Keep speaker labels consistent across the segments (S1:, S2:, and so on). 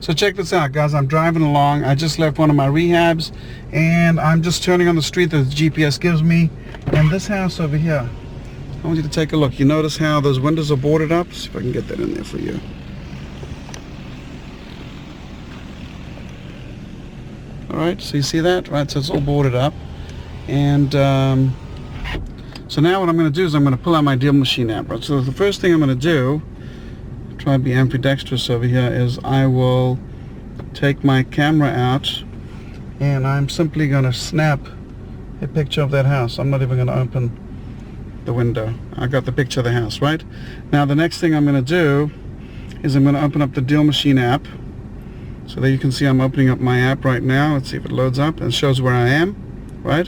S1: So check this out, guys. I'm driving along. I just left one of my rehabs, and I'm just turning on the street that the GPS gives me. And this house over here, I want you to take a look. You notice how those windows are boarded up? See if I can get that in there for you. All right, so you see that? Right, so it's all boarded up. And so now what I'm going to do is I'm going to pull out my deal machine app. Right? So the first thing I'm going to do, try to be ambidextrous over here, is I will take my camera out and I'm simply going to snap a picture of that house. I'm not even going to open the window. I got the picture of the house, right? Now the next thing I'm going to do is I'm going to open up the deal machine app. So there you can see I'm opening up my app right now. Let's see if it loads up and shows where I am, right?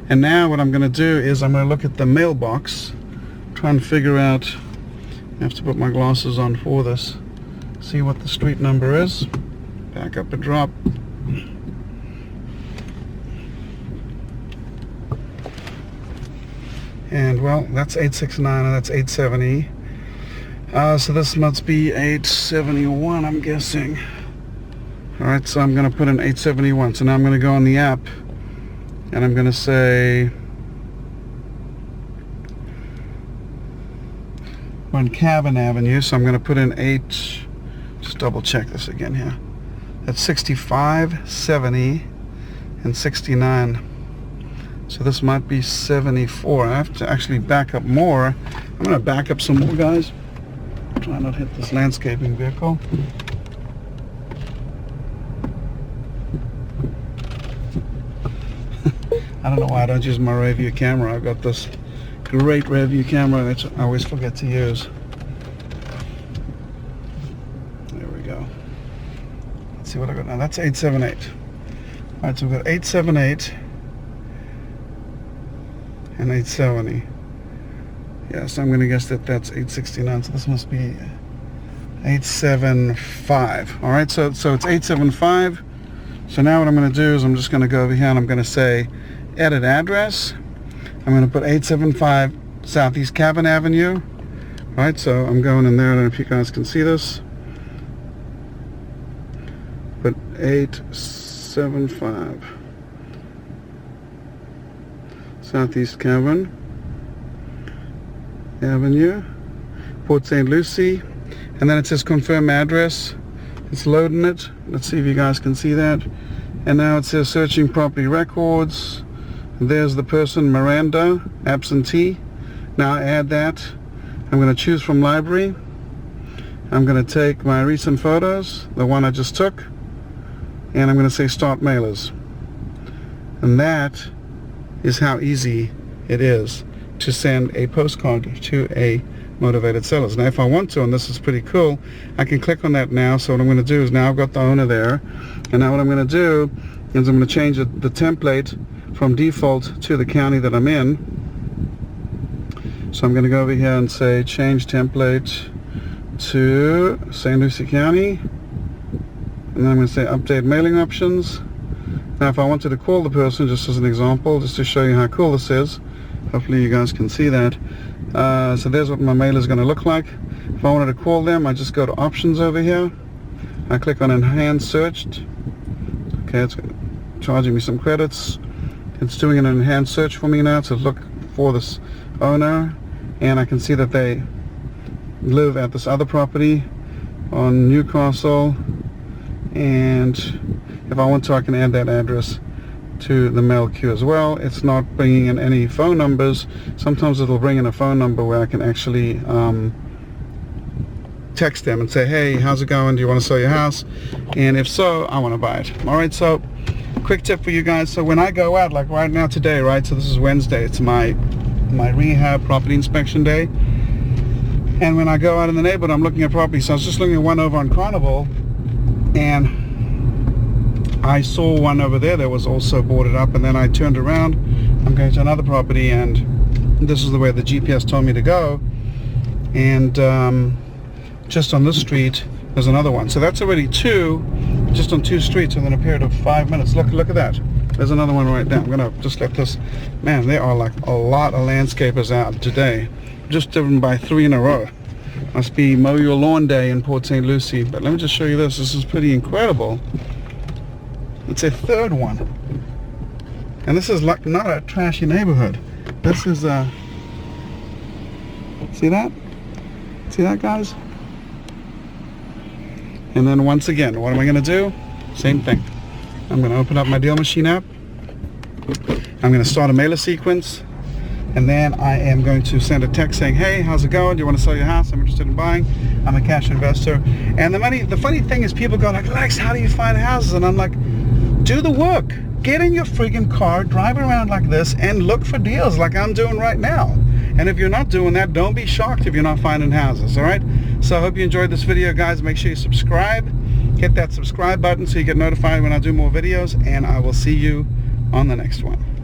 S1: And now what I'm going to do is I'm going to look at the mailbox, try and figure out, I have to put my glasses on for this, see what the street number is. Back up and drop. And well, that's 869 and that's 870. So this must be 871, I'm guessing. Alright, so I'm going to put in 871. So now I'm going to go on the app and I'm going to say we're on Cabin Avenue, so I'm going to put in 8, just double check this again here. That's 65, 70, and 69. So this might be 74. I have to actually back up more. I'm going to back up some more, guys. Try not to hit this landscaping vehicle. I don't know why I don't use my rear view camera. I've got this great rear view camera that I always forget to use. There we go. Let's see what I got now. That's 878. Alright, so we've got 878 and 870. Yeah, so I'm going to guess that that's 869. So this must be 875. Alright, so it's 875. So now what I'm going to do is I'm just going to go over here and I'm going to say edit address. I'm going to put 875 Southeast Cabin Avenue. Right, so I'm going in there. I don't know if you guys can see this. But 875 Southeast Cabin Avenue, Port St. Lucie. And then it says confirm address. It's loading it. Let's see if you guys can see that. And now it says searching property records. There's the person, Miranda, absentee. Now I add that. I'm going to choose from library. I'm going to take my recent photos, the one I just took, and I'm going to say start mailers. And that is how easy it is to send a postcard to a motivated sellers. Now if I want to, and this is pretty cool, I can click on that now. So what I'm going to do is now I've got the owner there, and now what I'm going to do is I'm going to change the template from default to the county that I'm in. So I'm going to go over here and say change template to St. Lucie County, and then I'm going to say update mailing options. Now if I wanted to call the person, just as an example, just to show you how cool this is, hopefully you guys can see that. So there's what my mail is going to look like. If I wanted to call them, I just go to options over here. I click on enhanced searched. Okay, it's charging me some credits. It's doing an enhanced search for me now to look for this owner, and I can see that they live at this other property on Newcastle, and if I want to, I can add that address to the mail queue as well. It's not bringing in any phone numbers. Sometimes it'll bring in a phone number where I can actually text them and say, hey, how's it going? Do you want to sell your house? And if so, I want to buy it. All right, so quick tip for you guys. So when I go out, like right now today, right, so this is Wednesday, it's my rehab property inspection day, and when I go out in the neighborhood, I'm looking at property. So I was just looking at one over on Carnival, and I saw one over there that was also boarded up, and then I turned around, I'm going to another property, and this is the way the GPS told me to go, and just on this street there's another one. So that's already two, just on two streets within a period of 5 minutes. Look at that. There's another one right there. I'm gonna just let this, man, there are like a lot of landscapers out today, just driven by 3 in a row. Must be mow your lawn day in Port St. Lucie. But let me just show you this. This is pretty incredible. It's a third one. And this is like not a trashy neighborhood. This is see that? See that, guys? And then once again, what am I going to do? Same thing. I'm going to open up my deal machine app. I'm going to start a mailer sequence. And then I am going to send a text saying, hey, how's it going? Do you want to sell your house? I'm interested in buying. I'm a cash investor. And the funny thing is people go like, Lex, how do you find houses? And I'm like, do the work. Get in your friggin' car, drive around like this, and look for deals like I'm doing right now. And if you're not doing that, don't be shocked if you're not finding houses, all right? So I hope you enjoyed this video, guys. Make sure you subscribe. Hit that subscribe button so you get notified when I do more videos, and I will see you on the next one.